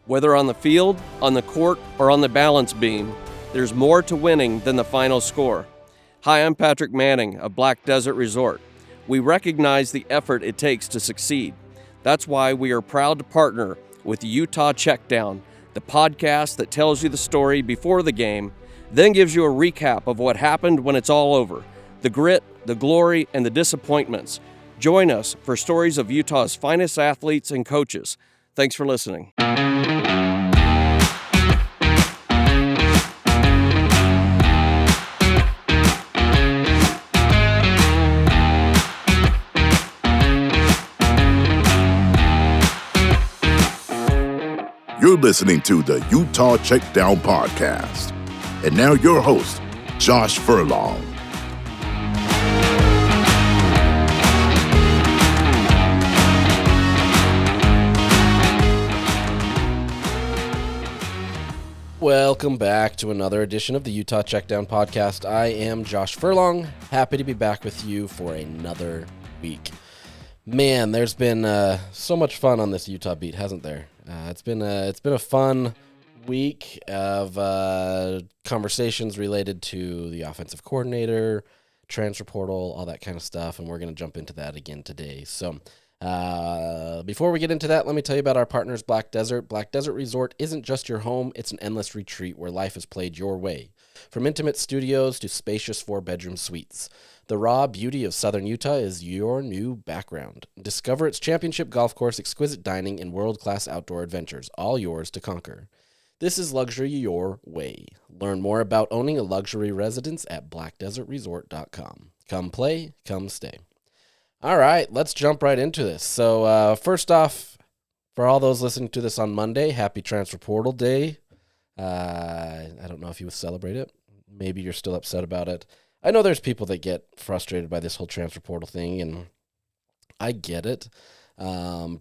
Whether on the field, on the court, or on the balance beam, there's more to winning than the final score. Hi, I'm Patrick Manning of Black Desert Resort. We recognize the effort it takes to succeed. That's why we are proud to partner with Utah Checkdown, the podcast that tells you the story before the game, then gives you a recap of what happened when it's all over, the grit, the glory, and the disappointments. Join us for stories of Utah's finest athletes and coaches. Thanks for listening. You're listening to the Utah Checkdown podcast. And now your host, Josh Furlong. Welcome back to another edition of the Utah Checkdown podcast. I am Josh Furlong, happy to be back with you for another week. Man, there's been so much fun on this Utah beat, hasn't there? It's been a fun week of conversations related to the offensive coordinator, transfer portal, all that kind of stuff, and we're going to jump into that again today. So before we get into that, let me tell you about our partners, Black Desert. Black Desert Resort isn't just your home, it's an endless retreat where life is played your way. From intimate studios to spacious 4-bedroom suites, the raw beauty of southern Utah is your new background. Discover its championship golf course, exquisite dining, and world-class outdoor adventures, all yours to conquer. This is luxury your way. Learn more about owning a luxury residence at blackdesertresort.com. Come play, come stay. All right, let's jump right into this. So first off, for all those listening to this on Monday, happy Transfer Portal Day. I don't know if you would celebrate it. Maybe you're still upset about it. I know there's people that get frustrated by this whole transfer portal thing, and I get it.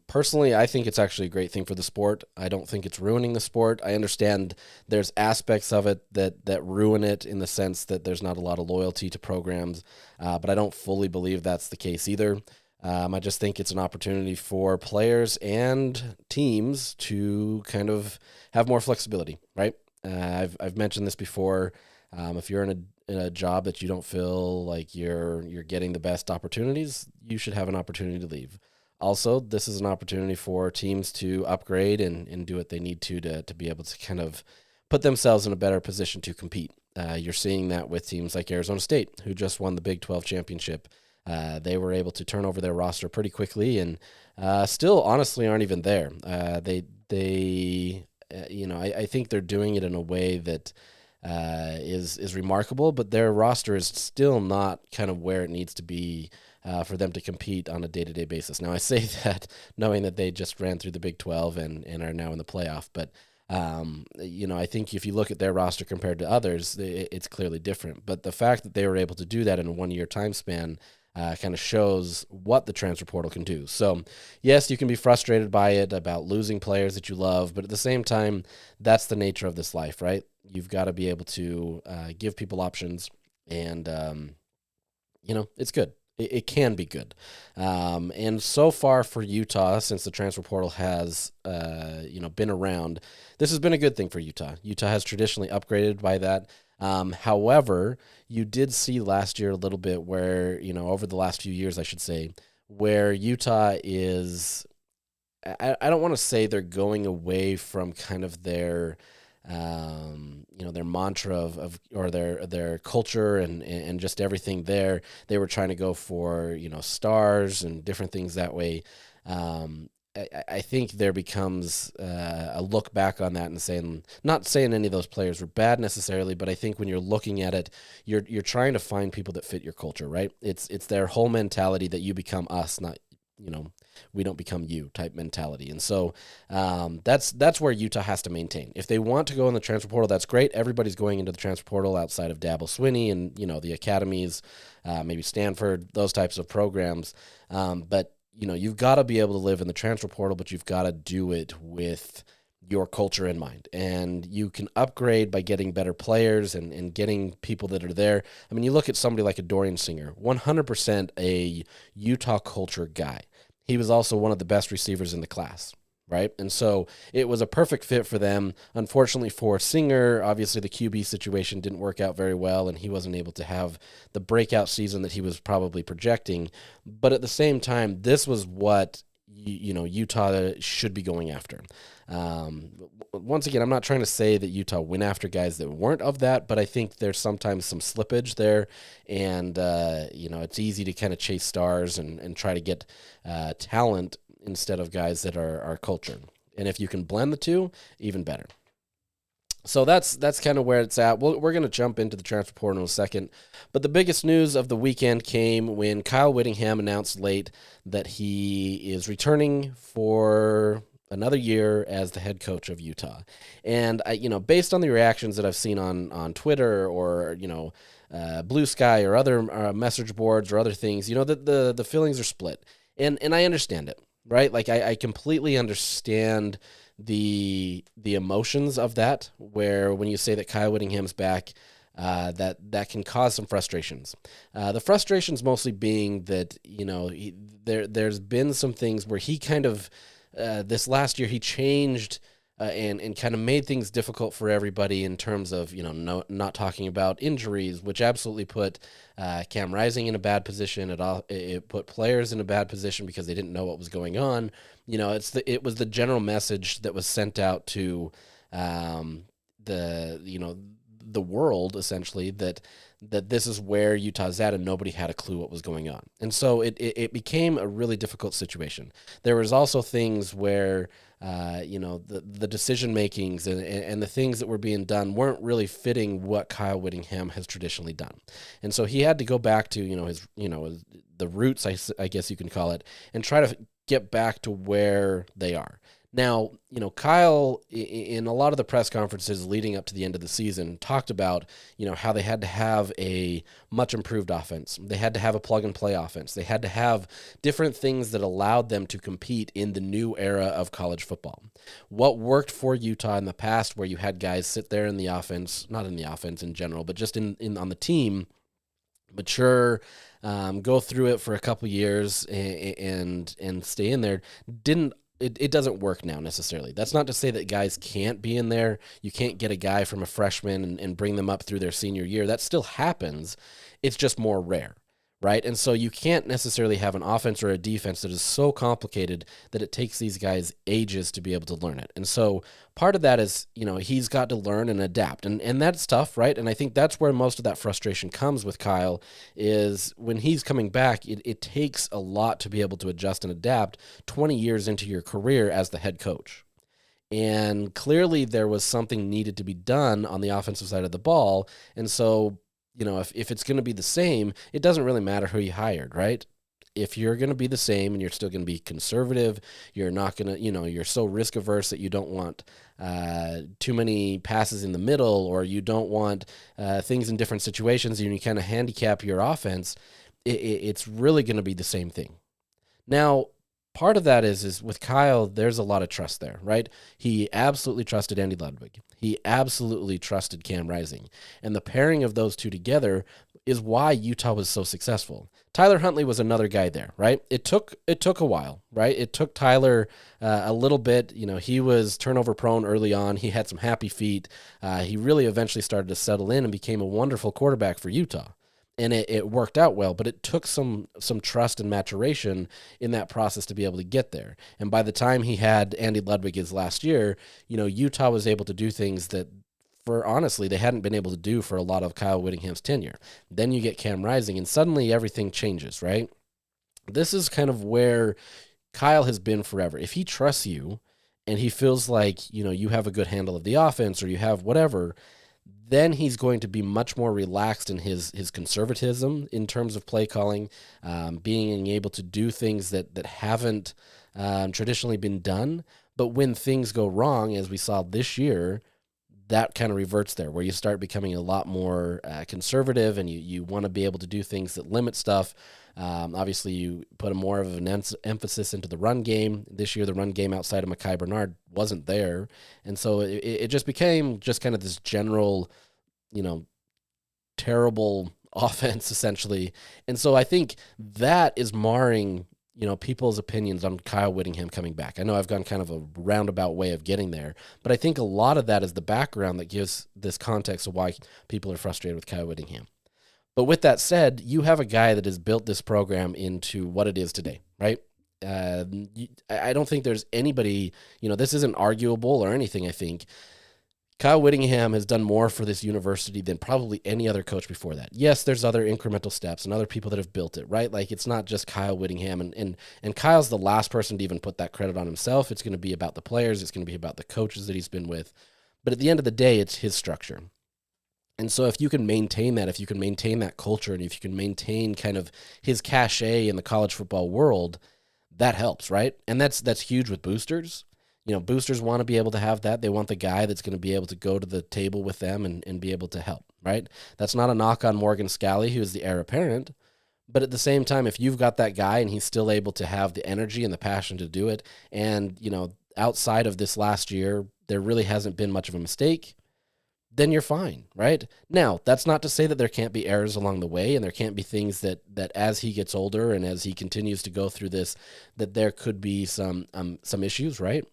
Personally, I think it's actually a great thing for the sport. I don't think it's ruining the sport. I understand there's aspects of it that ruin it in the sense that there's not a lot of loyalty to programs, but I don't fully believe that's the case either. I just think it's an opportunity for players and teams to kind of have more flexibility, right? I've mentioned this before. If you're in a job that you don't feel like you're getting the best opportunities, you should have an opportunity to leave. Also, this is an opportunity for teams to upgrade and do what they need to be able to kind of put themselves in a better position to compete. You're seeing that with teams like Arizona State, who just won the Big 12 championship. They were able to turn over their roster pretty quickly and still honestly aren't even there. I think they're doing it in a way that is remarkable, but their roster is still not kind of where it needs to be for them to compete on a day-to-day basis. Now, I say that knowing that they just ran through the Big 12 and are now in the playoff, but I think if you look at their roster compared to others, it's clearly different. But the fact that they were able to do that in a one-year time span kind of shows what the transfer portal can do. So, yes, you can be frustrated by it, about losing players that you love, but at the same time, that's the nature of this life, right? You've got to be able to give people options, and, it's good. It can be good. And so far for Utah, since the transfer portal has, been around, this has been a good thing for Utah. Utah has traditionally upgraded by that. However, you did see last year a little bit where, over the last few years, I should say, where Utah is, I don't want to say they're going away from kind of their their mantra of or their culture and just everything there. They were trying to go for, stars and different things that way. I think there becomes a look back on that and saying, not saying any of those players were bad necessarily, but I think when you're looking at it, you're trying to find people that fit your culture, right? It's their whole mentality that you become us, not, we don't become you type mentality. And so that's where Utah has to maintain. If they want to go in the transfer portal, that's great. Everybody's going into the transfer portal outside of Dabble Swinney and, the academies, maybe Stanford, those types of programs. But you've got to be able to live in the transfer portal, but you've got to do it with your culture in mind. And you can upgrade by getting better players and getting people that are there. I mean, you look at somebody like a Dorian Singer, 100% a Utah culture guy. He was also one of the best receivers in the class. right? And so it was a perfect fit for them. Unfortunately for Singer, obviously the QB situation didn't work out very well, and he wasn't able to have the breakout season that he was probably projecting. But at the same time, this was what Utah should be going after. Once again, I'm not trying to say that Utah went after guys that weren't of that, but I think there's sometimes some slippage there, and it's easy to kind of chase stars and try to get talent instead of guys that are cultured. And if you can blend the two, even better. So that's kind of where it's at. We're going to jump into the transfer portal in a second. But the biggest news of the weekend came when Kyle Whittingham announced late that he is returning for another year as the head coach of Utah. And, based on the reactions that I've seen on Twitter or, Blue Sky or other message boards or other things, the feelings are split. And I understand it, right? Like, I completely understand the emotions of that, where when you say that Kyle Whittingham's back, that can cause some frustrations. The frustrations mostly being that, there's been some things where he kind of, this last year, he changed and kind of made things difficult for everybody in terms of, not talking about injuries, which absolutely put Cam Rising in a bad position. It put players in a bad position because they didn't know what was going on. It was the general message that was sent out to the world, essentially, that this is where Utah's at, and nobody had a clue what was going on. And so it became a really difficult situation. There was also things where the decision makings and the things that were being done weren't really fitting what Kyle Whittingham has traditionally done. And so he had to go back to his the roots, I guess you can call it, and try to get back to where they are. Now, Kyle, in a lot of the press conferences leading up to the end of the season, talked about, how they had to have a much improved offense. They had to have a plug-and-play offense. They had to have different things that allowed them to compete in the new era of college football. What worked for Utah in the past, where you had guys sit there in the offense, not in the offense in general, but just in on the team, mature, go through it for a couple years and stay in there, it doesn't work now necessarily. That's not to say that guys can't be in there. You can't get a guy from a freshman and bring them up through their senior year. That still happens. It's just more rare, right? And so you can't necessarily have an offense or a defense that is so complicated that it takes these guys ages to be able to learn it. And so part of that is, he's got to learn and adapt. And that's tough, right? And I think that's where most of that frustration comes with Kyle, is when he's coming back, it takes a lot to be able to adjust and adapt 20 years into your career as the head coach. And clearly there was something needed to be done on the offensive side of the ball. And so, if it's going to be the same, it doesn't really matter who you hired, right? If you're going to be the same and you're still going to be conservative, you're not going to, you're so risk averse that you don't want too many passes in the middle, or you don't want things in different situations, and you kind of handicap your offense, it's really going to be the same thing. Now, part of that is with Kyle, there's a lot of trust there, right? He absolutely trusted Andy Ludwig. He absolutely trusted Cam Rising. And the pairing of those two together is why Utah was so successful. Tyler Huntley was another guy there, right? It took a while, right? It took Tyler a little bit. He was turnover prone early on. He had some happy feet. He really eventually started to settle in and became a wonderful quarterback for Utah. And it worked out well, but it took some trust and maturation in that process to be able to get there. And by the time he had Andy Ludwig his last year, Utah was able to do things that, honestly, they hadn't been able to do for a lot of Kyle Whittingham's tenure. Then you get Cam Rising, and suddenly everything changes, right? This is kind of where Kyle has been forever. If he trusts you and he feels like, you have a good handle of the offense, or you have whatever, then he's going to be much more relaxed in his conservatism in terms of play calling, being able to do things that haven't traditionally been done. But when things go wrong, as we saw this year, that kind of reverts there, where you start becoming a lot more conservative, and you want to be able to do things that limit stuff. Obviously, you put more of an emphasis into the run game. This year, the run game outside of Mekhi Bernard wasn't there. And so it just became just kind of this general, terrible offense, essentially. And so I think that is marring people's opinions on Kyle Whittingham coming back. I know I've gone kind of a roundabout way of getting there, but I think a lot of that is the background that gives this context of why people are frustrated with Kyle Whittingham. But with that said, you have a guy that has built this program into what it is today, right? I don't think there's anybody, this isn't arguable or anything, I think. Kyle Whittingham has done more for this university than probably any other coach before that. Yes, there's other incremental steps and other people that have built it, right? Like, it's not just Kyle Whittingham, and Kyle's the last person to even put that credit on himself. It's going to be about the players. It's going to be about the coaches that he's been with. But at the end of the day, it's his structure. And so if you can maintain that, if you can maintain that culture, and if you can maintain kind of his cachet in the college football world, that helps, right? And that's huge with boosters. Boosters want to be able to have that. They want the guy that's going to be able to go to the table with them and be able to help, right? That's not a knock on Morgan Scalley, who is the heir apparent. But at the same time, if you've got that guy and he's still able to have the energy and the passion to do it, and, outside of this last year, there really hasn't been much of a mistake, then you're fine, right? Now, that's not to say that there can't be errors along the way, and there can't be things that as he gets older and as he continues to go through this, that there could be some issues, right?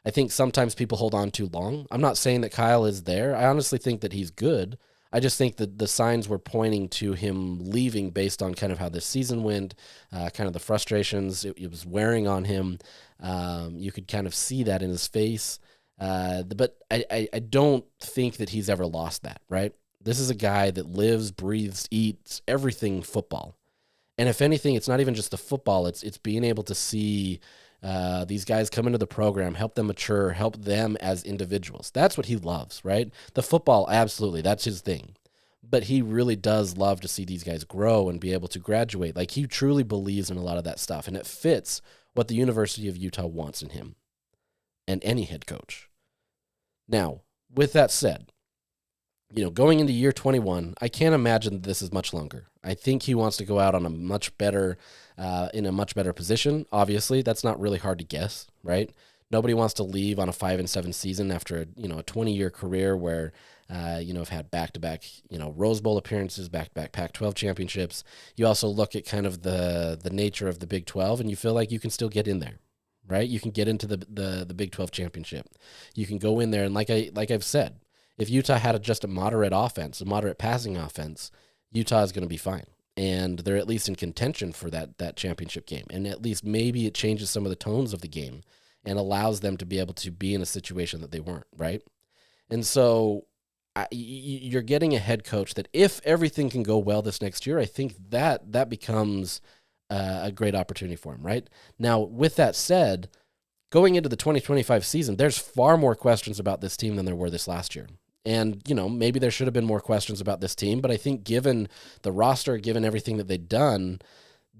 I think sometimes people hold on too long. I'm not saying that Kyle is there. I honestly think that he's good. I just think that the signs were pointing to him leaving based on kind of how this season went, kind of the frustrations. It was wearing on him. You could kind of see that in his face. But I don't think that he's ever lost that, right? This is a guy that lives, breathes, eats everything football. And if anything, it's not even just the football. It's being able to see these guys come into the program, help them mature, help them as individuals. That's what he loves, right? The football, absolutely, that's his thing. But he really does love to see these guys grow and be able to graduate. Like, he truly believes in a lot of that stuff, and it fits what the University of Utah wants in him and any head coach. Now, with that said, going into year 21, I can't imagine that this is much longer. I think he wants to go out on a much better, in a much better position. Obviously, that's not really hard to guess, right? Nobody wants to leave on a 5-7 season after a 20-year career where have had back-to-back Rose Bowl appearances, back-to-back Pac-12 championships. You also look at kind of the nature of the Big 12, and you feel like you can still get in there, right? You can get into the Big 12 championship. You can go in there, and like I've said, if Utah had just a moderate offense, a moderate passing offense, Utah is going to be fine. And they're at least in contention for that championship game. And at least maybe it changes some of the tones of the game and allows them to be able to be in a situation that they weren't, right? And so you're getting a head coach that, if everything can go well this next year, I think that becomes a great opportunity for him, right? Now, with that said, going into the 2025 season, there's far more questions about this team than there were this last year. And, maybe there should have been more questions about this team, but I think given the roster, given everything that they'd done,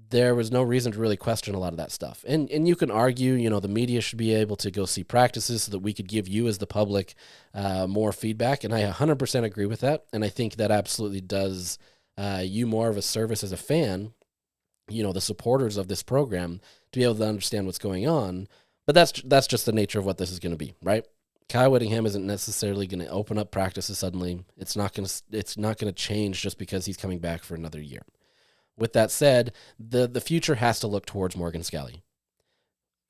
there was no reason to really question a lot of that stuff. And you can argue, the media should be able to go see practices so that we could give you as the public more feedback. And I 100% agree with that. And I think that absolutely does you more of a service as a fan, the supporters of this program, to be able to understand what's going on. But that's just the nature of what this is going to be, right? Kyle Whittingham isn't necessarily going to open up practices suddenly. It's not going to change just because he's coming back for another year. With that said, the future has to look towards Morgan Scalley.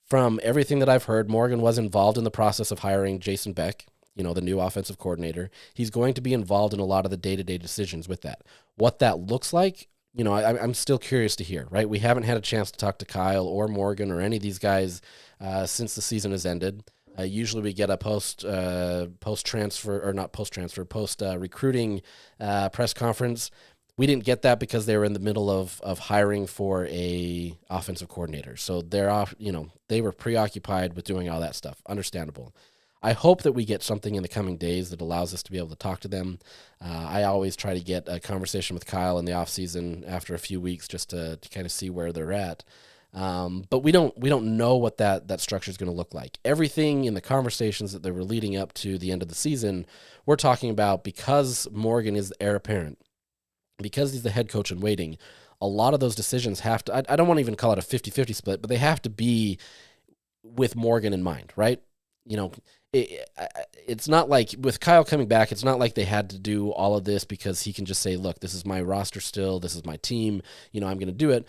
From everything that I've heard, Morgan was involved in the process of hiring Jason Beck, the new offensive coordinator. He's going to be involved in a lot of the day-to-day decisions with that. What that looks like, I'm still curious to hear, right? We haven't had a chance to talk to Kyle or Morgan or any of these guys since the season has ended. Usually we get a post-recruiting press conference. We didn't get that because they were in the middle of hiring for a offensive coordinator. So they were preoccupied with doing all that stuff. Understandable. I hope that we get something in the coming days that allows us to be able to talk to them. I always try to get a conversation with Kyle in the offseason after a few weeks just to kind of see where they're at. But we don't know what that structure is going to look like. Everything in the conversations that they were leading up to the end of the season, we're talking about, because Morgan is the heir apparent, because he's the head coach in waiting, a lot of those decisions have to, I don't want to even call it a 50-50 split, but they have to be with Morgan in mind, right? It's not like with Kyle coming back, it's not like they had to do all of this because he can just say, look, this is my roster still, this is my team, I'm going to do it.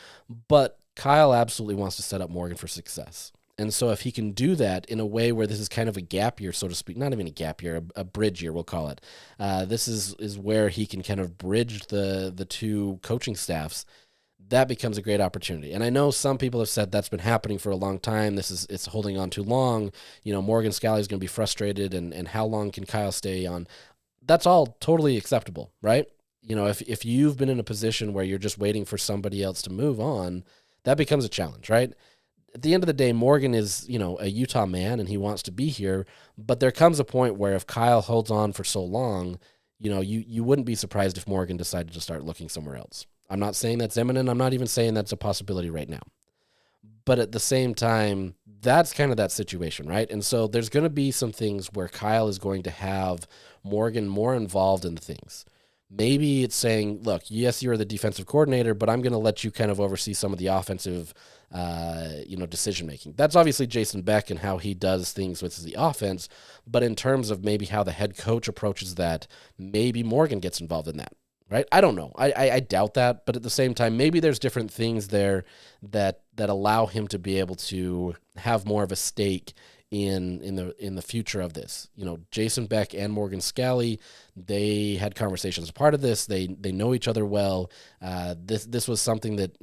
But Kyle absolutely wants to set up Morgan for success. And so if he can do that in a way where this is kind of a gap year, so to speak, not even a gap year, a bridge year, we'll call it. This is where he can kind of bridge the two coaching staffs. That becomes a great opportunity. And I know some people have said that's been happening for a long time. It's holding on too long. Morgan Scalley is going to be frustrated, and how long can Kyle stay on? That's all totally acceptable, right? If you've been in a position where you're just waiting for somebody else to move on, that becomes a challenge, right? At the end of the day, Morgan is, a Utah man and he wants to be here, but there comes a point where if Kyle holds on for so long, you wouldn't be surprised if Morgan decided to start looking somewhere else. I'm not saying that's imminent. I'm not even saying that's a possibility right now. But at the same time, that's kind of that situation, right? And so there's going to be some things where Kyle is going to have Morgan more involved in things. Maybe it's saying, look, yes, you're the defensive coordinator, but I'm going to let you kind of oversee some of the offensive, decision-making. That's obviously Jason Beck and how he does things with the offense, but in terms of maybe how the head coach approaches that, maybe Morgan gets involved in that, right? I don't know. I doubt that, but at the same time, maybe there's different things there that allow him to be able to have more of a stake in the future of this. Jason Beck and Morgan Scalley, they had conversations as part of this. They know each other well. This was something that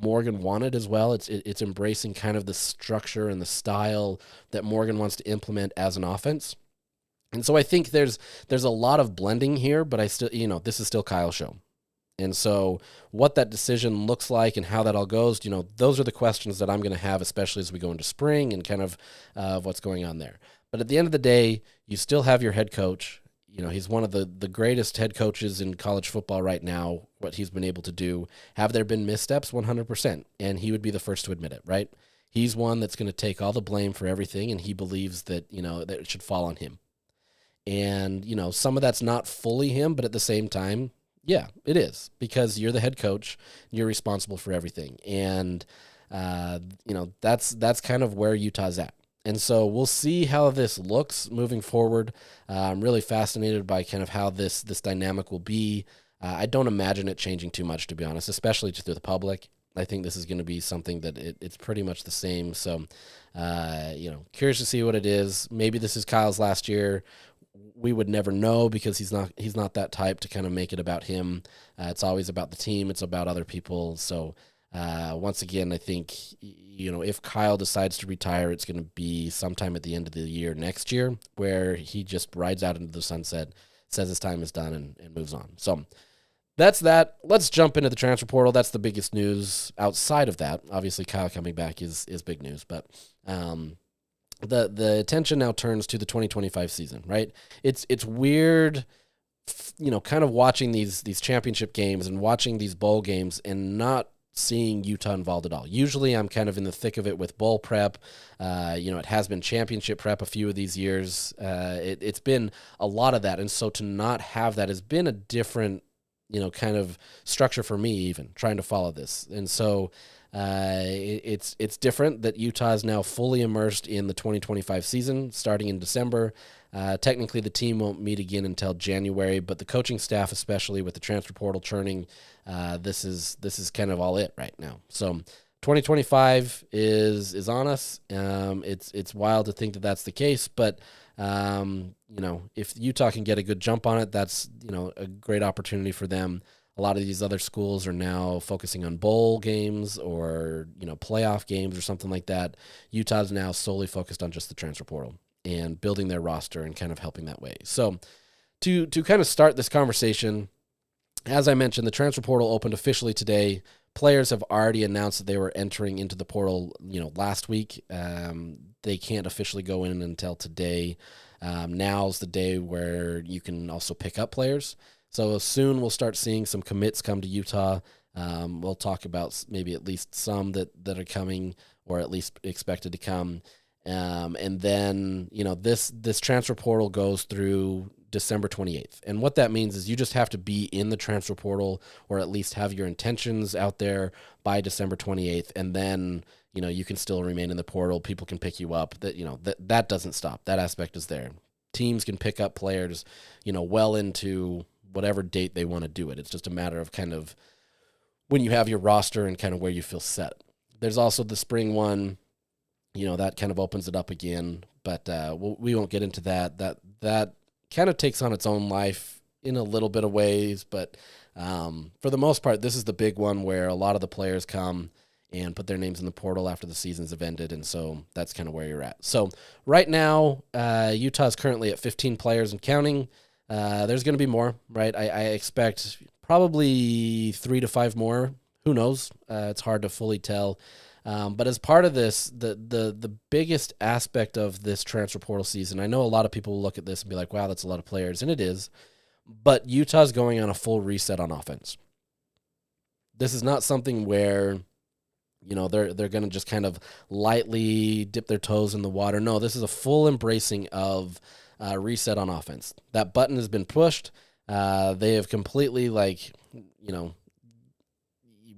Morgan wanted as well. It's embracing kind of the structure and the style that Morgan wants to implement as an offense. And so I think there's a lot of blending here, but I still, this is still Kyle's show. And so what that decision looks like and how that all goes, those are the questions that I'm going to have, especially as we go into spring and kind of what's going on there. But at the end of the day, you still have your head coach. He's one of the greatest head coaches in college football right now, what he's been able to do. Have there been missteps? 100%. And he would be the first to admit it, right? He's one that's going to take all the blame for everything, and he believes that, that it should fall on him. And, some of that's not fully him, but at the same time, yeah, it is, because you're the head coach, you're responsible for everything. And, that's kind of where Utah's at. And so we'll see how this looks moving forward. I'm really fascinated by kind of how this dynamic will be. I don't imagine it changing too much, to be honest, especially to the public. I think this is going to be something that it's pretty much the same. So, curious to see what it is. Maybe this is Kyle's last year. We would never know because he's not that type to kind of make it about him. It's always about the team. It's about other people. So once again, I think, if Kyle decides to retire, it's going to be sometime at the end of the year next year where he just rides out into the sunset, says his time is done, and moves on. So that's that. Let's jump into the transfer portal. That's the biggest news outside of that. Obviously, Kyle coming back is big news, but the attention now turns to the 2025 season, right? It's weird, kind of watching these championship games and watching these bowl games and not seeing Utah involved at all. Usually I'm kind of in the thick of it with bowl prep. It has been championship prep a few of these years. It's been a lot of that. And so to not have that has been a different, kind of structure for me, even trying to follow this. And so it's different that Utah is now fully immersed in the 2025 season starting in December. Technically, the team won't meet again until January, but the coaching staff, especially with the transfer portal churning, this is kind of all it right now. So 2025 is on us. It's wild to think that that's the case, but if Utah can get a good jump on it, that's a great opportunity for them. A lot of these other schools are now focusing on bowl games or, playoff games or something like that. Utah's now solely focused on just the transfer portal and building their roster and kind of helping that way. So to kind of start this conversation, as I mentioned, the transfer portal opened officially today. Players have already announced that they were entering into the portal, last week. They can't officially go in until today. Now's the day where you can also pick up players. So soon we'll start seeing some commits come to Utah. We'll talk about maybe at least some that are coming or at least expected to come. And then, this transfer portal goes through December 28th. And what that means is you just have to be in the transfer portal or at least have your intentions out there by December 28th. And then, you can still remain in the portal. People can pick you up. That doesn't stop. That aspect is there. Teams can pick up players, well into whatever date they want to do it. It's just a matter of kind of when you have your roster and kind of where you feel set. There's also the spring one, that kind of opens it up again, but we won't get into that. That kind of takes on its own life in a little bit of ways, but for the most part, this is the big one where a lot of the players come and put their names in the portal after the seasons have ended, and so that's kind of where you're at. So right now, Utah is currently at 15 players and counting. There's going to be more, right? I expect probably 3 to 5 more. Who knows? It's hard to fully tell. But as part of this, the biggest aspect of this transfer portal season, I know a lot of people will look at this and be like, wow, that's a lot of players, and it is, but Utah's going on a full reset on offense. This is not something where they're going to just kind of lightly dip their toes in the water. No, this is a full embracing of reset on offense. That button has been pushed. They have completely,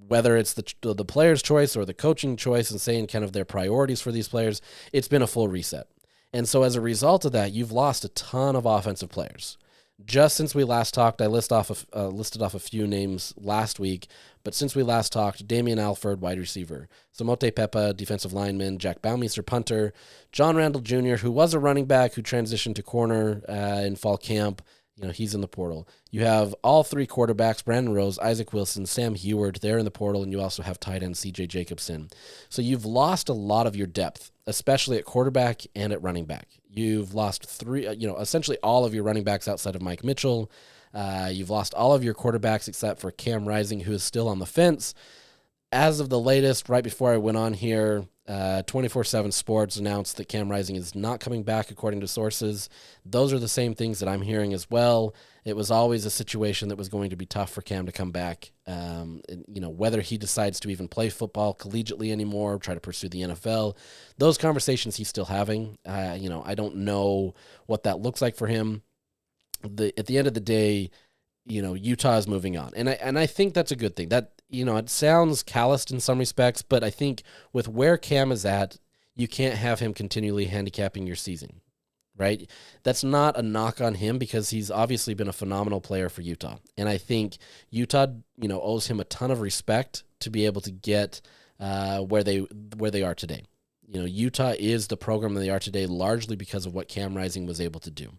whether it's the player's choice or the coaching choice and saying kind of their priorities for these players, it's been a full reset. And so as a result of that, you've lost a ton of offensive players. Just since we last talked, I listed off a few names last week, but since we last talked, Damian Alford, wide receiver, Samote Pepa, defensive lineman, Jack Baumeister, punter, John Randall Jr., who was a running back who transitioned to corner in fall camp. He's in the portal. You have all 3 quarterbacks, Brandon Rose, Isaac Wilson, Sam Heward, they're in the portal, and you also have tight end C.J. Jacobson. So you've lost a lot of your depth, especially at quarterback and at running back. You've lost essentially all of your running backs outside of Mike Mitchell. You've lost all of your quarterbacks except for Cam Rising, who is still on the fence. As of the latest, right before I went on here, 24/7 Sports announced that Cam Rising is not coming back, according to sources. Those are the same things that I'm hearing as well. It was always a situation that was going to be tough for Cam to come back. Whether he decides to even play football collegiately anymore, try to pursue the NFL, those conversations he's still having. I don't know what that looks like for him. At the end of the day, Utah is moving on. And I think that's a good thing. That, it sounds calloused in some respects, but I think with where Cam is at, you can't have him continually handicapping your season, right? That's not a knock on him because he's obviously been a phenomenal player for Utah. And I think Utah, owes him a ton of respect to be able to get where they are today. Utah is the program that they are today largely because of what Cam Rising was able to do.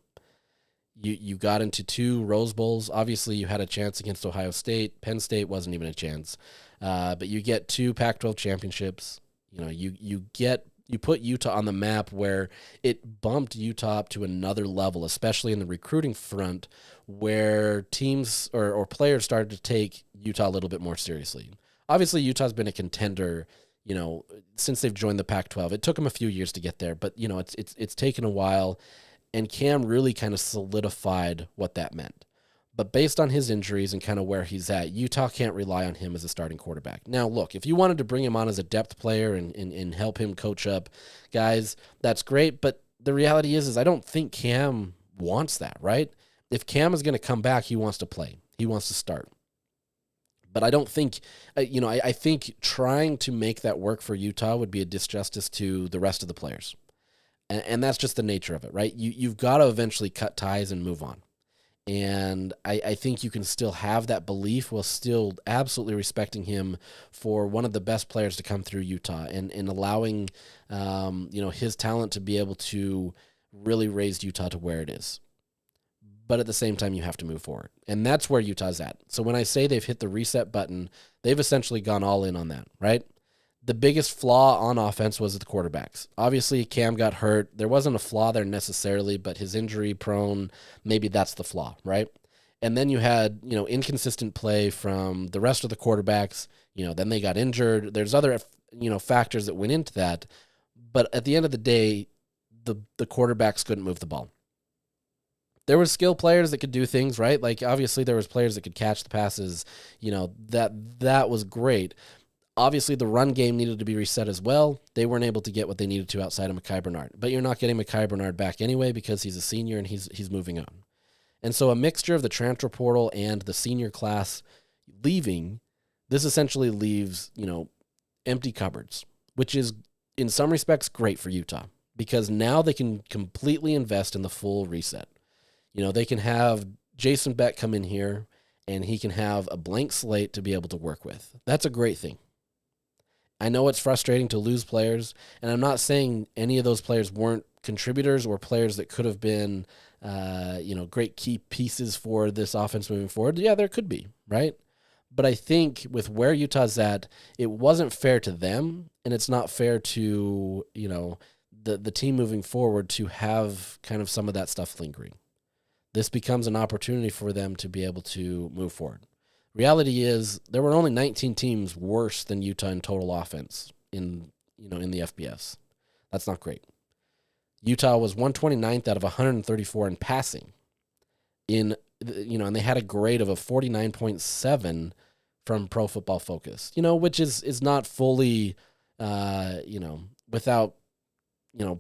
You got into 2 Rose Bowls. Obviously, you had a chance against Ohio State. Penn State wasn't even a chance. But you get 2 Pac-12 championships. You put Utah on the map where it bumped Utah up to another level, especially in the recruiting front, where teams or players started to take Utah a little bit more seriously. Obviously, Utah's been a contender, since they've joined the Pac-12. It took them a few years to get there, but it's taken a while. And Cam really kind of solidified what that meant. But based on his injuries and kind of where he's at, Utah can't rely on him as a starting quarterback. Now, look, if you wanted to bring him on as a depth player and help him coach up guys, that's great. But the reality is I don't think Cam wants that, right? If Cam is going to come back, he wants to play. He wants to start. But I don't think, I think trying to make that work for Utah would be a disjustice to the rest of the players. And that's just the nature of it, right? You've got to eventually cut ties and move on. And I think you can still have that belief while still absolutely respecting him for one of the best players to come through Utah and allowing, his talent to be able to really raise Utah to where it is. But at the same time, you have to move forward. And that's where Utah's at. So when I say they've hit the reset button, they've essentially gone all in on that, right? The biggest flaw on offense was the quarterbacks. Obviously, Cam got hurt. There wasn't a flaw there necessarily, but his injury prone, maybe that's the flaw, right? And then you had, inconsistent play from the rest of the quarterbacks. Then they got injured. There's other, factors that went into that. But at the end of the day, the quarterbacks couldn't move the ball. There were skill players that could do things, right? Like, obviously, there was players that could catch the passes. That was great. Obviously, the run game needed to be reset as well. They weren't able to get what they needed to outside of Mekhi Bernard. But you're not getting Mekhi Bernard back anyway because he's a senior and he's moving on. And so a mixture of the transfer portal and the senior class leaving, this essentially leaves, empty cupboards, which is in some respects great for Utah because now they can completely invest in the full reset. They can have Jason Beck come in here and he can have a blank slate to be able to work with. That's a great thing. I know it's frustrating to lose players, and I'm not saying any of those players weren't contributors or players that could have been, great key pieces for this offense moving forward. Yeah, there could be, right? But I think with where Utah's at, it wasn't fair to them, and it's not fair to, the team moving forward to have kind of some of that stuff lingering. This becomes an opportunity for them to be able to move forward. Reality is there were only 19 teams worse than Utah in total offense in the FBS. That's not great. Utah was 129th out of 134 in passing. And they had a grade of a 49.7 from Pro Football Focus, which is not fully, without,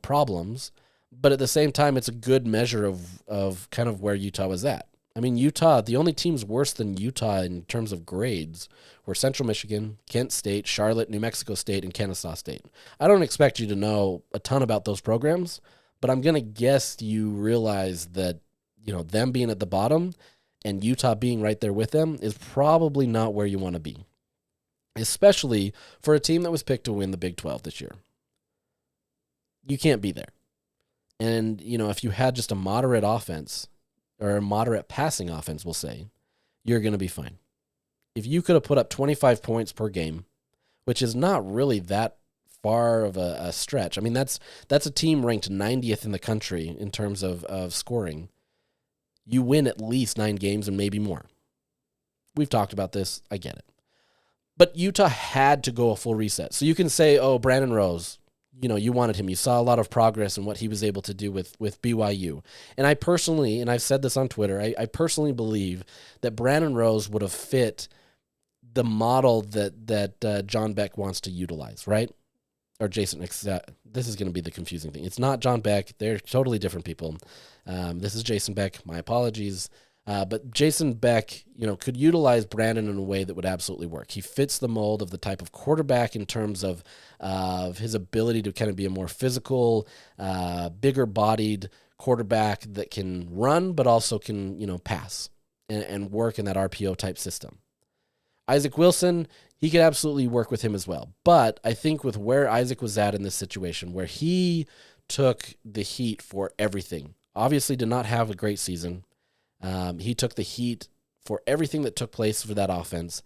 problems. But at the same time, it's a good measure of kind of where Utah was at. I mean, Utah, the only teams worse than Utah in terms of grades were Central Michigan, Kent State, Charlotte, New Mexico State, and Kennesaw State. I don't expect you to know a ton about those programs, but I'm going to guess you realize that, them being at the bottom and Utah being right there with them is probably not where you want to be, especially for a team that was picked to win the Big 12 this year. You can't be there. And, if you had just a moderate offense or a moderate passing offense, we'll say, you're going to be fine. If you could have put up 25 points per game, which is not really that far of a stretch. I mean, that's a team ranked 90th in the country in terms of scoring. You win at least 9 games and maybe more. We've talked about this. I get it. But Utah had to go a full reset. So you can say, oh, Brandon Rose, you wanted him. You saw a lot of progress in what he was able to do with BYU. And I personally, and I've said this on Twitter, I personally believe that Brandon Rose would have fit the model that John Beck wants to utilize, right? Or Jason, this is going to be the confusing thing. It's not John Beck. They're totally different people. This is Jason Beck. My apologies. But Jason Beck, could utilize Brandon in a way that would absolutely work. He fits the mold of the type of quarterback in terms of his ability to kind of be a more physical, bigger-bodied quarterback that can run but also can, pass and work in that RPO-type system. Isaac Wilson, he could absolutely work with him as well. But I think with where Isaac was at in this situation, where he took the heat for everything, obviously did not have a great season. He took the heat for everything that took place for that offense.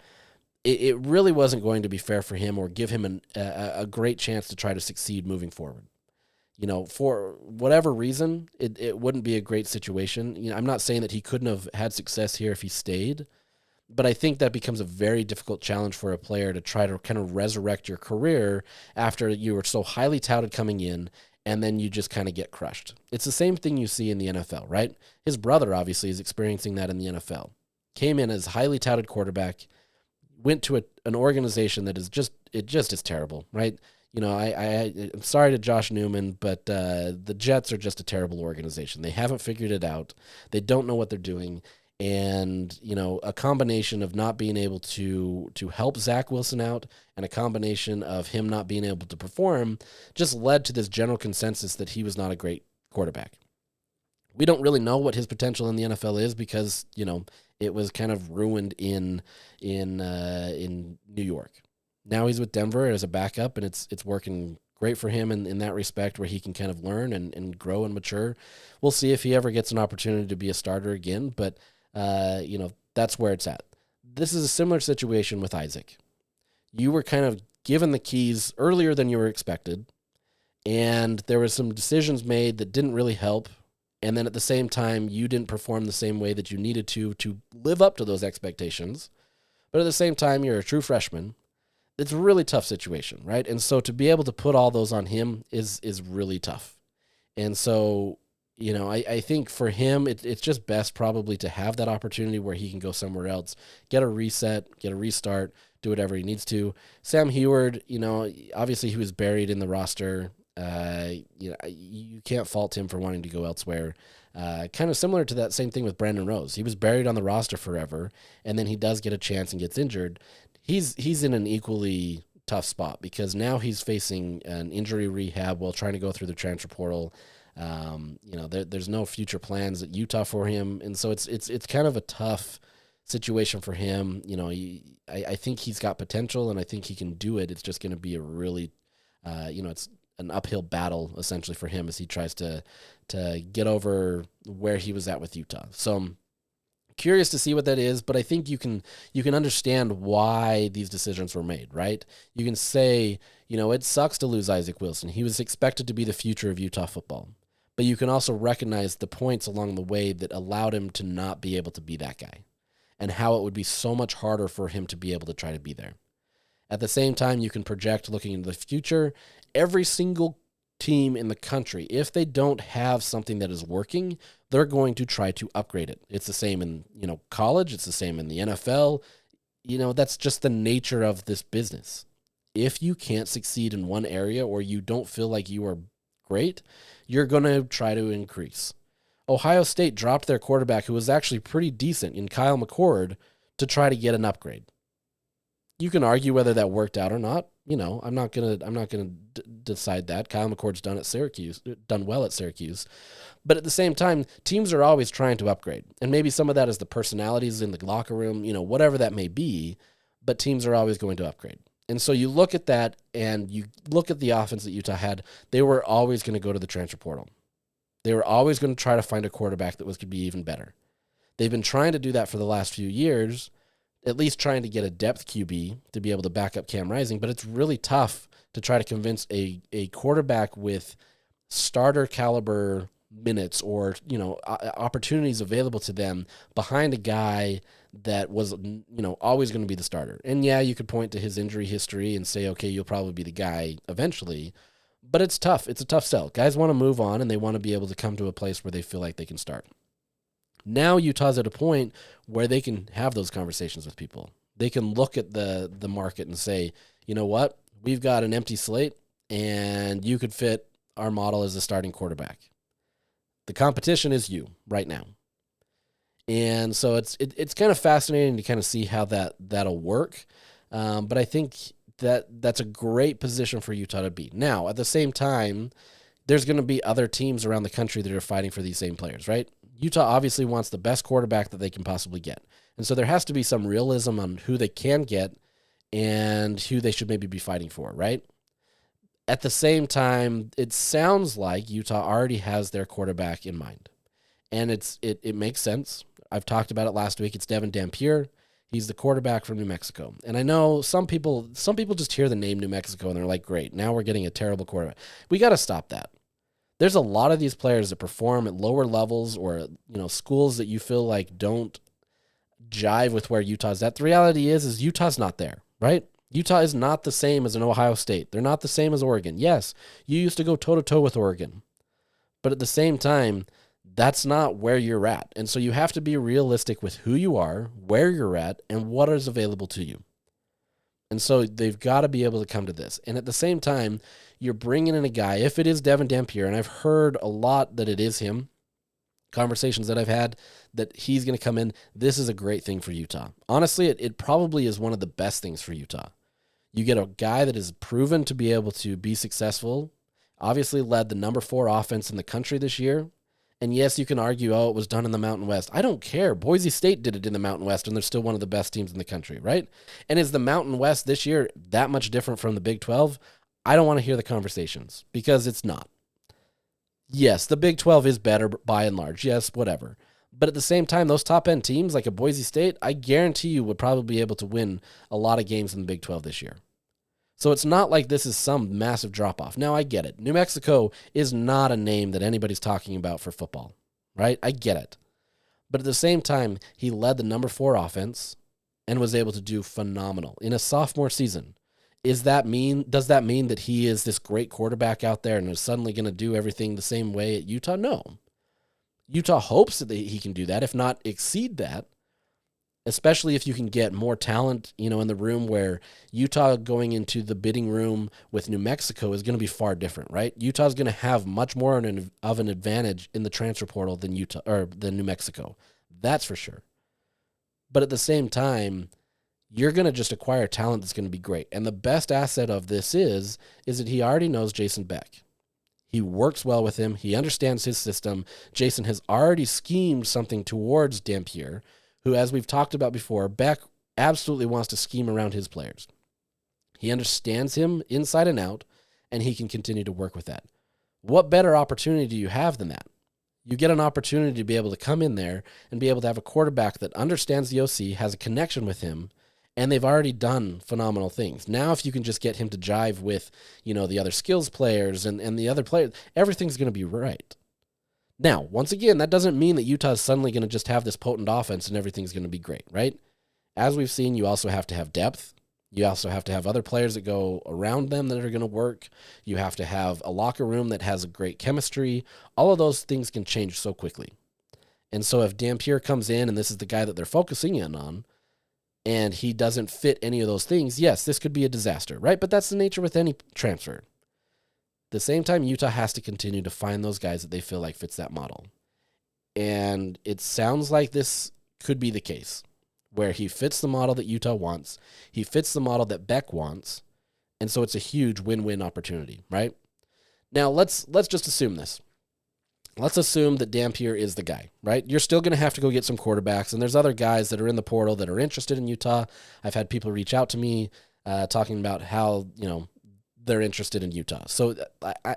It really wasn't going to be fair for him or give him a great chance to try to succeed moving forward. For whatever reason, it wouldn't be a great situation. I'm not saying that he couldn't have had success here if he stayed, but I think that becomes a very difficult challenge for a player to try to kind of resurrect your career after you were so highly touted coming in, and then you just kind of get crushed. It's the same thing you see in the NFL, right? His brother obviously is experiencing that in the NFL. Came in as highly touted quarterback, went to an organization that is just is terrible, right? I'm sorry to Josh Newman, but the Jets are just a terrible organization. They haven't figured it out. They don't know what they're doing. And, a combination of not being able to help Zach Wilson out and a combination of him not being able to perform just led to this general consensus that he was not a great quarterback. We don't really know what his potential in the NFL is because, it was kind of ruined in New York. Now he's with Denver as a backup, and it's working great for him in that respect where he can kind of learn and grow and mature. We'll see if he ever gets an opportunity to be a starter again, but that's where it's at. This is a similar situation with Isaac. You were kind of given the keys earlier than you were expected, and there were some decisions made that didn't really help, and then at the same time, you didn't perform the same way that you needed to live up to those expectations, but at the same time, you're a true freshman. It's a really tough situation, right? And so to be able to put all those on him is really tough. And so, I think for him, it's just best probably to have that opportunity where he can go somewhere else, get a reset, get a restart, do whatever he needs to. Sam Heward, obviously he was buried in the roster. You can't fault him for wanting to go elsewhere. Kind of similar to that same thing with Brandon Rose. He was buried on the roster forever, and then he does get a chance and gets injured. He's in an equally tough spot because now he's facing an injury rehab while trying to go through the transfer portal. There's no future plans at Utah for him, and so it's kind of a tough situation for him. I think he's got potential, and I think he can do it. It's just going to be a really, it's an uphill battle essentially for him as he tries to get over where he was at with Utah. So I'm curious to see what that is, but I think you can understand why these decisions were made, right? You can say, it sucks to lose Isaac Wilson. He was expected to be the future of Utah football. But you can also recognize the points along the way that allowed him to not be able to be that guy, and how it would be so much harder for him to be able to try to be there. At the same time, you can project looking into the future. Every single team in the country, if they don't have something that is working, they're going to try to upgrade it. It's the same in, college. It's the same in the NFL. That's just the nature of this business. If you can't succeed in one area, or you don't feel like you are great, you're going to try to increase. Ohio State dropped their quarterback, who was actually pretty decent, in Kyle McCord, to try to get an upgrade. You can argue whether that worked out or not. I'm not gonna decide that. Kyle McCord's done well at Syracuse, but at the same time, teams are always trying to upgrade, and maybe some of that is the personalities in the locker room, whatever that may be. But teams are always going to upgrade, and so you look at that, and you look at the offense that Utah had. They were always going to go to the transfer portal. They were always going to try to find a quarterback that could be even better. They've been trying to do that for the last few years, at least trying to get a depth QB to be able to back up Cam Rising, but it's really tough to try to convince a quarterback with starter caliber minutes or, opportunities available to them behind a guy that was, always going to be the starter. And yeah, you could point to his injury history and say, okay, you'll probably be the guy eventually, but it's tough. It's a tough sell. Guys want to move on, and they want to be able to come to a place where they feel like they can start. Now Utah's at a point where they can have those conversations with people. They can look at the market and say, you know what? We've got an empty slate, and you could fit our model as a starting quarterback. The competition is you right now. And so it's kind of fascinating to kind of see how that'll work. But I think that's a great position for Utah to be. Now, at the same time, there's going to be other teams around the country that are fighting for these same players, right? Utah obviously wants the best quarterback that they can possibly get. And so there has to be some realism on who they can get and who they should maybe be fighting for, right? At the same time, it sounds like Utah already has their quarterback in mind. And it makes sense. I've talked about it last week. It's Devin Dampier. He's the quarterback from New Mexico. And I know some people just hear the name New Mexico and they're like, great, now we're getting a terrible quarterback. We got to stop that. There's a lot of these players that perform at lower levels or, schools that you feel like don't jive with where Utah's at. The reality is Utah's not there, right? Utah is not the same as an Ohio State. They're not the same as Oregon. Yes, you used to go toe-to-toe with Oregon. But at the same time, that's not where you're at. And so you have to be realistic with who you are, where you're at, and what is available to you. And so they've got to be able to come to this. And at the same time, you're bringing in a guy, if it is Devin Dampier, and I've heard a lot that it is him, conversations that I've had, that he's going to come in, this is a great thing for Utah. Honestly, it probably is one of the best things for Utah. You get a guy that is proven to be able to be successful, obviously led the number 4 offense in the country this year. And yes, you can argue, it was done in the Mountain West. I don't care. Boise State did it in the Mountain West, and they're still one of the best teams in the country, right? And is the Mountain West this year that much different from the Big 12? I don't want to hear the conversations because it's not. Yes, the Big 12 is better by and large. Yes, whatever. But at the same time, those top-end teams like a Boise State, I guarantee you would probably be able to win a lot of games in the Big 12 this year. So it's not like this is some massive drop-off. Now, I get it. New Mexico is not a name that anybody's talking about for football, right? I get it. But at the same time, he led the number 4 offense and was able to do phenomenal in a sophomore season. Does that mean that he is this great quarterback out there and is suddenly going to do everything the same way at Utah? No. Utah hopes that he can do that, if not exceed that. Especially if you can get more talent, in the room, where Utah going into the bidding room with New Mexico is going to be far different, right? Utah's going to have much more of an advantage in the transfer portal than New Mexico. That's for sure. But at the same time, you're going to just acquire talent that's going to be great. And the best asset of this is that he already knows Jason Beck. He works well with him. He understands his system. Jason has already schemed something towards Dampier, who, as we've talked about before, Beck absolutely wants to scheme around his players. He understands him inside and out, and he can continue to work with that. What better opportunity do you have than that? You get an opportunity to be able to come in there and be able to have a quarterback that understands the OC, has a connection with him, and they've already done phenomenal things. Now, if you can just get him to jive with, the other skills players and the other players, everything's going to be right. Now, once again, that doesn't mean that Utah is suddenly going to just have this potent offense and everything's going to be great, right? As we've seen, you also have to have depth. You also have to have other players that go around them that are going to work. You have to have a locker room that has a great chemistry. All of those things can change so quickly. And so if Dampier comes in and this is the guy that they're focusing in on, and he doesn't fit any of those things, yes, this could be a disaster, right? But that's the nature with any transfer. At the same time, Utah has to continue to find those guys that they feel like fits that model. And it sounds like this could be the case, where he fits the model that Utah wants. He fits the model that Beck wants. And so it's a huge win-win opportunity, right? Now, let's just assume this. Let's assume that Dampier is the guy, right? You're still going to have to go get some quarterbacks, and there's other guys that are in the portal that are interested in Utah. I've had people reach out to me talking about how, they're interested in Utah. So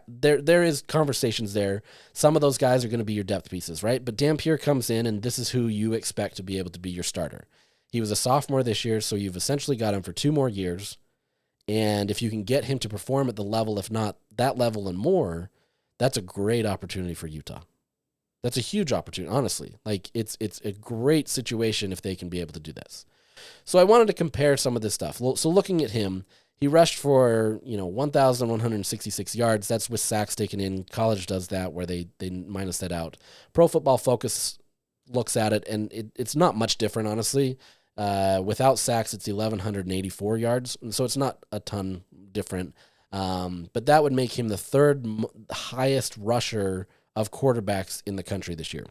there is conversations there. Some of those guys are going to be your depth pieces, right? But Dampier comes in, and this is who you expect to be able to be your starter. He was a sophomore this year, so you've essentially got him for 2 more years. And if you can get him to perform at the level, if not that level and more, that's a great opportunity for Utah. That's a huge opportunity, honestly. Like, it's a great situation if they can be able to do this. So I wanted to compare some of this stuff. So looking at him, he rushed for, 1,166 yards. That's with sacks taken in. College does that, where they minus that out. Pro Football Focus looks at it, and it's not much different, honestly. Without sacks, it's 1,184 yards, and so it's not a ton different. But that would make him the 3rd highest rusher of quarterbacks in the country this year.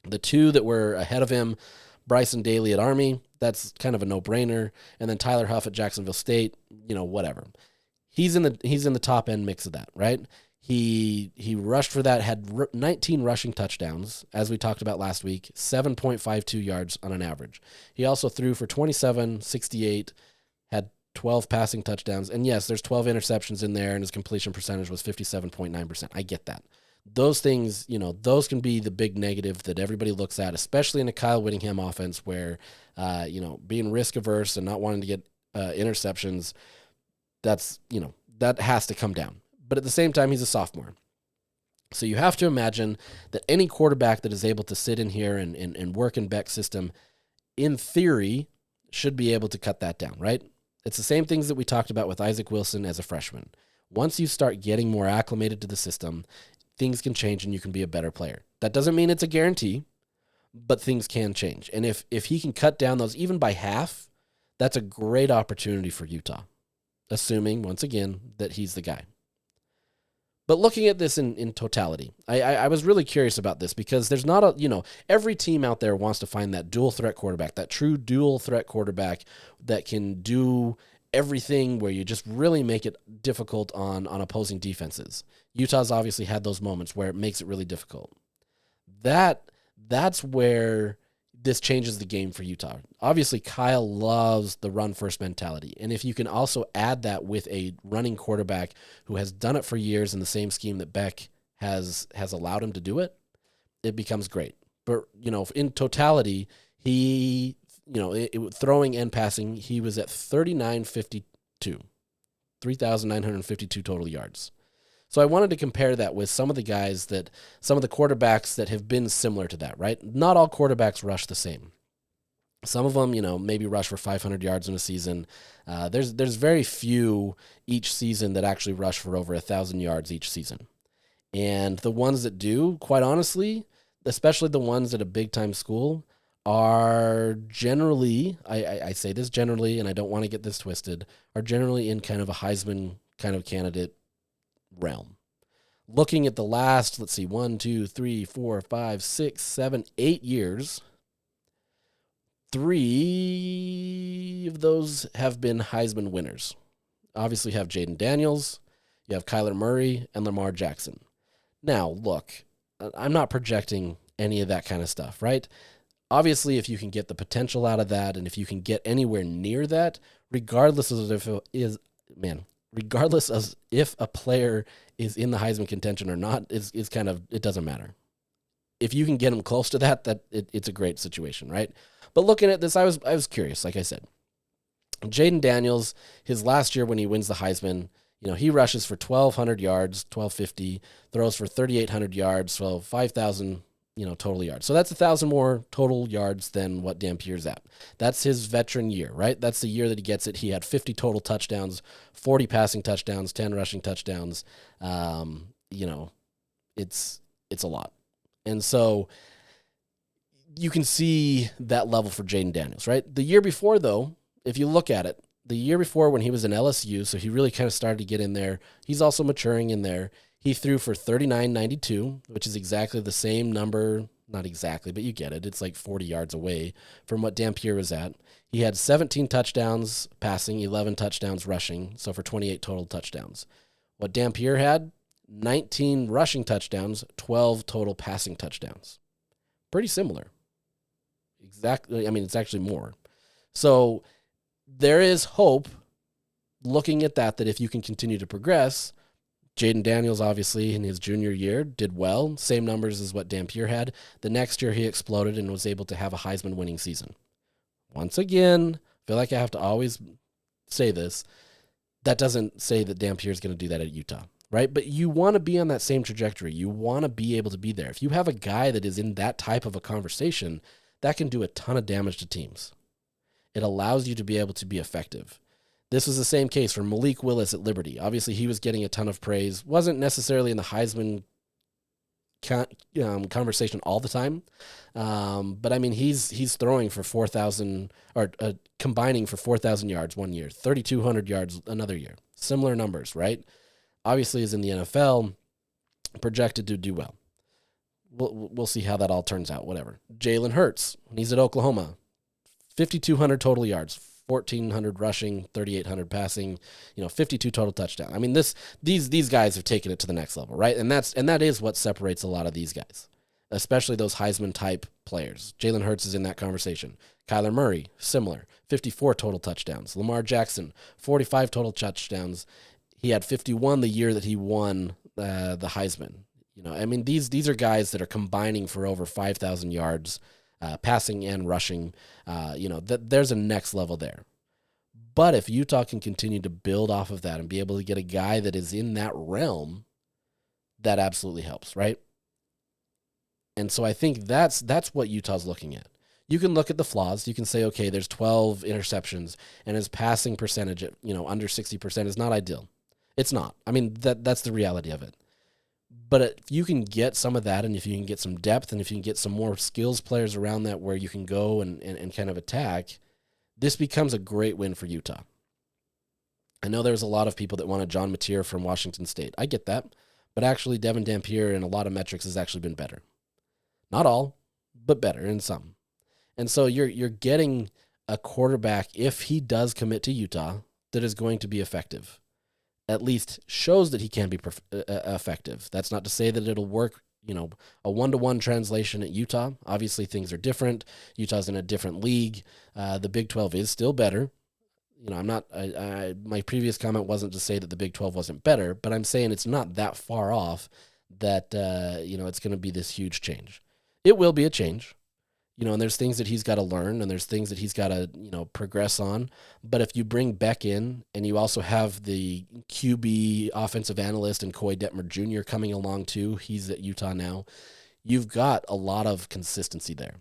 The 2 that were ahead of him, Bryson Daly at Army, that's kind of a no-brainer, and then Tyler Huff at Jacksonville State, whatever. He's in the top end mix of that, right? He rushed for that, had 19 rushing touchdowns, as we talked about last week, 7.52 yards on an average. He also threw for 27, 68, had 12 passing touchdowns, and yes, there's 12 interceptions in there, and his completion percentage was 57.9%. I get that. Those things, those can be the big negative that everybody looks at, especially in a Kyle Whittingham offense where, being risk averse and not wanting to get interceptions, that has to come down. But at the same time, he's a sophomore. So you have to imagine that any quarterback that is able to sit in here and work in Beck's system, in theory, should be able to cut that down, right? It's the same things that we talked about with Isaac Wilson as a freshman. Once you start getting more acclimated to the system, things can change and you can be a better player. That doesn't mean it's a guarantee, but things can change. And if he can cut down those even by half, that's a great opportunity for Utah, assuming, once again, that he's the guy. But looking at this in totality, I was really curious about this because there's not every team out there wants to find that dual threat quarterback, that true dual threat quarterback that can do everything where you just really make it difficult on opposing defenses. Utah's obviously had those moments where it makes it really difficult. That's where this changes the game for Utah. Obviously, Kyle loves the run-first mentality. And if you can also add that with a running quarterback who has done it for years in the same scheme that Beck has allowed him to do it, it becomes great. But, in totality, he, throwing and passing, he was at 3,952 total yards. So I wanted to compare that with some of the quarterbacks that have been similar to that, right? Not all quarterbacks rush the same. Some of them, maybe rush for 500 yards in a season. There's very few each season that actually rush for over 1,000 yards each season. And the ones that do, quite honestly, especially the ones at a big-time school, are generally, I say this generally, and I don't want to get this twisted, are generally in kind of a Heisman kind of candidate realm. Looking at the last, 1, 2, 3, 4, 5, 6, 7, 8 years, 3 of those have been Heisman winners. Obviously, you have Jaden Daniels, you have Kyler Murray, and Lamar Jackson. Now, look, I'm not projecting any of that kind of stuff, right? Obviously, if you can get the potential out of that, and if you can get anywhere near that, regardless of if a player is in the Heisman contention or not, is kind of, it doesn't matter. If you can get him close to that, it's a great situation, right? But looking at this, I was curious. Like I said, Jaden Daniels, his last year when he wins the Heisman, he rushes for 1,200 yards, 1,250, throws for 3,800 yards, so 5,000. Total yards. So that's 1,000 more total yards than what Dampier's at. That's his veteran year, right? That's the year that he gets it. He had 50 total touchdowns, 40 passing touchdowns, 10 rushing touchdowns. It's a lot. And so you can see that level for Jaden Daniels, right? The year before, though, if you look at it, the year before when he was in LSU, so he really kind of started to get in there. He's also maturing in there. He threw for 39.92, which is exactly the same number. Not exactly, but you get it. It's like 40 yards away from what Dampier was at. He had 17 touchdowns passing, 11 touchdowns rushing, so for 28 total touchdowns. What Dampier had, 19 rushing touchdowns, 12 total passing touchdowns. Pretty similar. Exactly. I mean, it's actually more. So there is hope looking at that if you can continue to progress. Jaden Daniels, obviously, in his junior year, did well. Same numbers as what Dampier had. The next year, he exploded and was able to have a Heisman winning season. Once again, I feel like I have to always say this. That doesn't say that Dampier is going to do that at Utah, right? But you want to be on that same trajectory. You want to be able to be there. If you have a guy that is in that type of a conversation, that can do a ton of damage to teams. It allows you to be able to be effective. This was the same case for Malik Willis at Liberty. Obviously, he was getting a ton of praise. Wasn't necessarily in the Heisman conversation all the time. But, I mean, he's throwing for 4,000 or combining for 4,000 yards one year, 3,200 yards another year. Similar numbers, right? Obviously, is in the NFL, projected to do well. We'll see how that all turns out, whatever. Jalen Hurts, he's at Oklahoma, 5,200 total yards, 1,400 rushing, 3,800 passing, 52 total touchdowns. I mean, these guys have taken it to the next level, right? And that is what separates a lot of these guys, especially those Heisman type players. Jalen Hurts is in that conversation. Kyler Murray, similar, 54 total touchdowns. Lamar Jackson, 45 total touchdowns. He had 51 the year that he won the Heisman. I mean, these are guys that are combining for over 5,000 yards. Passing and rushing, there's a next level there. But if Utah can continue to build off of that and be able to get a guy that is in that realm, that absolutely helps, right? And so I think that's what Utah's looking at. You can look at the flaws. You can say, okay, there's 12 interceptions, and his passing percentage at under 60% is not ideal. It's not. I mean, that's the reality of it. But if you can get some of that, and if you can get some depth, and if you can get some more skills players around that where you can go and kind of attack, this becomes a great win for Utah. I know there's a lot of people that wanted John Mateer from Washington State. I get that. But actually, Devin Dampier in a lot of metrics has actually been better. Not all, but better in some. And so you're getting a quarterback, if he does commit to Utah, that is going to be effective. At least shows that he can be effective. That's not to say that it'll work, a one-to-one translation at Utah. Obviously, things are different. Utah's in a different league. The Big 12 is still better. My previous comment wasn't to say that the Big 12 wasn't better, but I'm saying it's not that far off that, it's going to be this huge change. It will be a change. And there's things that he's got to learn, and there's things that he's got to, progress on. But if you bring Beck in, and you also have the QB offensive analyst and Coy Detmer Jr. coming along too, he's at Utah now, you've got a lot of consistency there.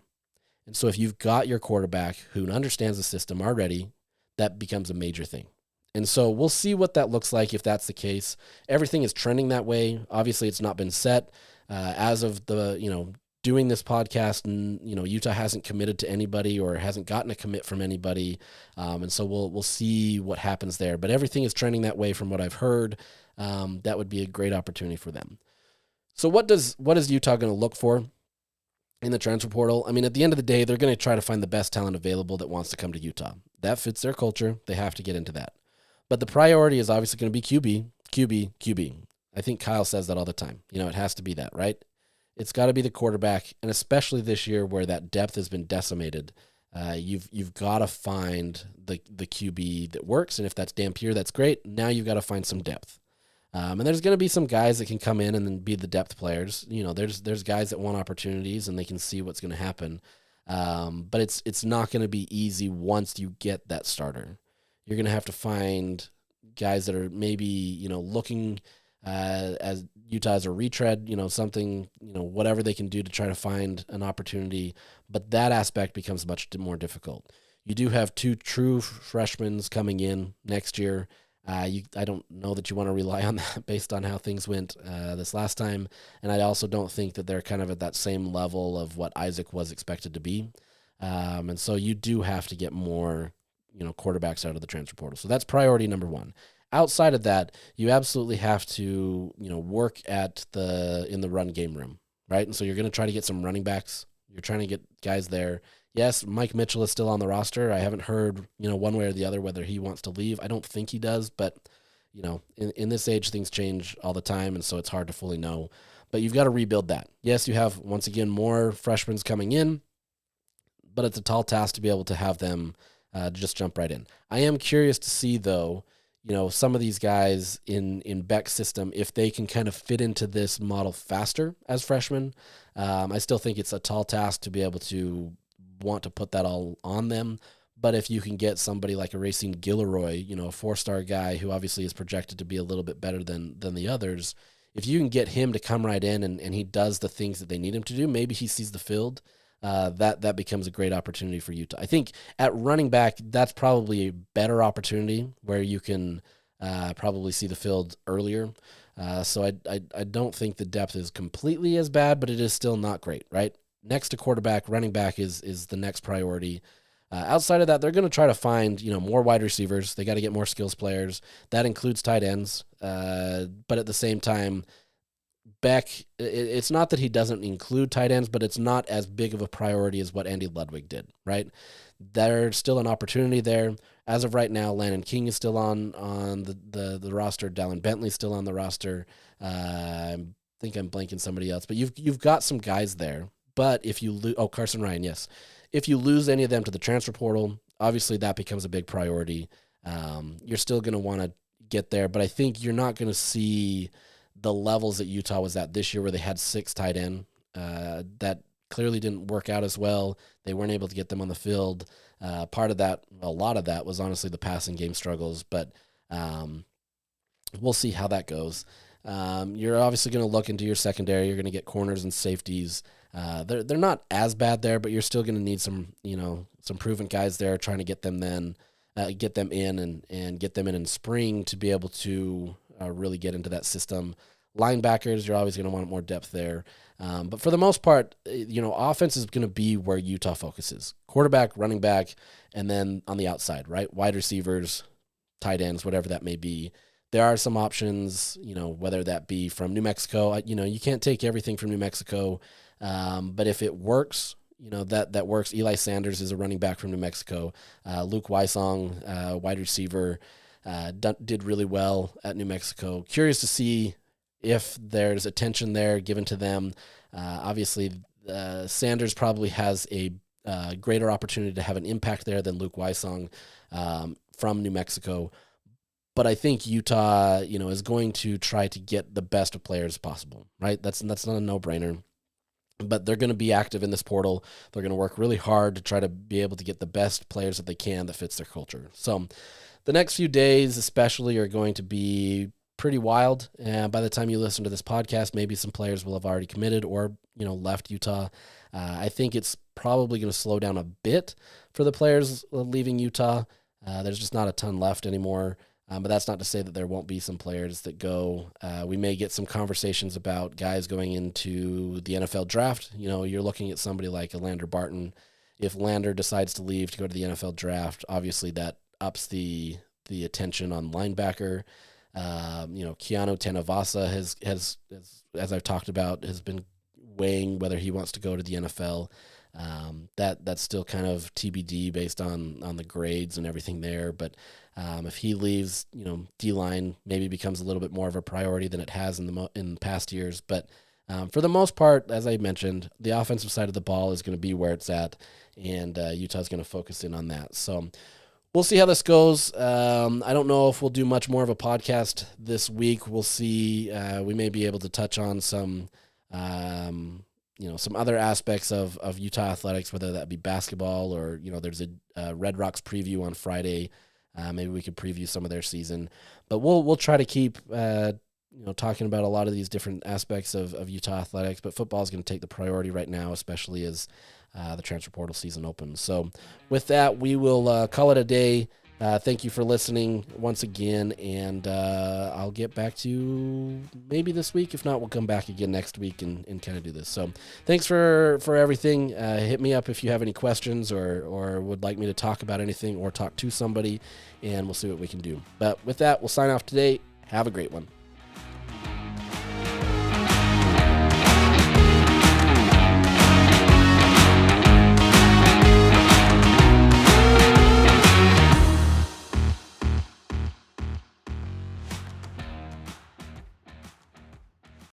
And so if you've got your quarterback who understands the system already, that becomes a major thing. And so we'll see what that looks like if that's the case. Everything is trending that way. Obviously, it's not been set as of the, doing this podcast, and Utah hasn't committed to anybody or hasn't gotten a commit from anybody, and so we'll see what happens there. But everything is trending that way from what I've heard. That would be a great opportunity for them. So what is Utah going to look for in the transfer portal? I mean, at the end of the day, they're going to try to find the best talent available that wants to come to Utah. That fits their culture. They have to get into that. But the priority is obviously going to be QB. I think Kyle says that all the time. It has to be that, right? it's got to be the quarterback, and especially this year where that depth has been decimated. You've got to find the QB that works, and if that's Dampier, that's great. Now you've got to find some depth. And there's going to be some guys that can come in and then be the depth players. There's guys that want opportunities and they can see what's going to happen. But it's not going to be easy once you get that starter. You're going to have to find guys that are maybe, looking as Utah as a retread, something, whatever they can do to try to find an opportunity. But that aspect becomes much more difficult. You do have 2 true freshmen coming in next year. I don't know that you want to rely on that based on how things went this last time. And I also don't think that they're kind of at that same level of what Isaac was expected to be. And so you do have to get more, quarterbacks out of the transfer portal. So that's priority number 1. Outside of that, you absolutely have to, work in the run game room, right? And so you're going to try to get some running backs. You're trying to get guys there. Yes, Mike Mitchell is still on the roster. I haven't heard, one way or the other whether he wants to leave. I don't think he does, but, in this age, things change all the time, and so it's hard to fully know. But you've got to rebuild that. Yes, you have, once again, more freshmen coming in, but it's a tall task to be able to have them just jump right in. I am curious to see, though, some of these guys in Beck's system, if they can kind of fit into this model faster as freshmen. I still think it's a tall task to be able to want to put that all on them. But if you can get somebody like a Racine Gilroy, a 4-star guy who obviously is projected to be a little bit better than the others, if you can get him to come right in and he does the things that they need him to do, maybe he sees the field, that becomes a great opportunity for Utah. I think at running back, that's probably a better opportunity where you can probably see the field earlier. So I don't think the depth is completely as bad, but it is still not great, right? Next to quarterback, running back is the next priority. Outside of that, they're going to try to find, more wide receivers. They got to get more skills players. That includes tight ends. But at the same time, Beck, it's not that he doesn't include tight ends, but it's not as big of a priority as what Andy Ludwig did, right? There's still an opportunity there. As of right now, Landon King is still on the roster. Dallin Bentley's still on the roster. I think I'm blanking somebody else, but you've got some guys there. But if you lose, Carson Ryan, yes. If you lose any of them to the transfer portal, obviously that becomes a big priority. You're still going to want to get there, but I think you're not going to see the levels that Utah was at this year where they had 6 tight end. That clearly didn't work out as well. They weren't able to get them on the field. Part of that, a lot of that was honestly the passing game struggles, but we'll see how that goes. You're obviously going to look into your secondary. You're going to get corners and safeties. They're not as bad there, but you're still going to need some proven guys there trying to get them in and get them in spring to be able to really get into that system. Linebackers, you're always going to want more depth there. But for the most part, offense is going to be where Utah focuses. Quarterback, running back, and then on the outside, right? Wide receivers, tight ends, whatever that may be. There are some options, whether that be from New Mexico. You can't take everything from New Mexico, but if it works, that works. Eli Sanders is a running back from New Mexico. Luke Weissong, wide receiver, did really well at New Mexico. Curious to see if there's attention there given to them. Obviously, Sanders probably has a greater opportunity to have an impact there than Luke Weissong from New Mexico. But I think Utah, is going to try to get the best of players possible, right? That's not a no-brainer. But they're going to be active in this portal. They're going to work really hard to try to be able to get the best players that they can that fits their culture. So the next few days especially are going to be pretty wild. And by the time you listen to this podcast, maybe some players will have already committed or, left Utah. I think it's probably going to slow down a bit for the players leaving Utah. There's just not a ton left anymore. But that's not to say that there won't be some players that go. We may get some conversations about guys going into the NFL draft. You're looking at somebody like a Lander Barton. If Lander decides to leave to go to the NFL draft, obviously that ups the attention on linebacker. Keanu Tanavasa has, as I've talked about, has been weighing whether he wants to go to the NFL. That's still kind of TBD based on the grades and everything there. But if he leaves, D-line maybe becomes a little bit more of a priority than it has in past years. But For the most part, as I mentioned, the offensive side of the ball is going to be where it's at, and Utah's going to focus in on that. So we'll see how this goes. I don't know if we'll do much more of a podcast this week. We'll see. We may be able to touch on some some other aspects of Utah athletics, whether that be basketball or, there's a Red Rocks preview on Friday. Maybe we could preview some of their season, but we'll try to keep, talking about a lot of these different aspects of Utah athletics, but football is going to take the priority right now, especially as the transfer portal season opens. So with that, we will call it a day. Thank you for listening once again, and I'll get back to you maybe this week. If not, we'll come back again next week and kind of do this. So thanks for everything. Hit me up if you have any questions or would like me to talk about anything or talk to somebody, and we'll see what we can do. But with that, we'll sign off today. Have a great one.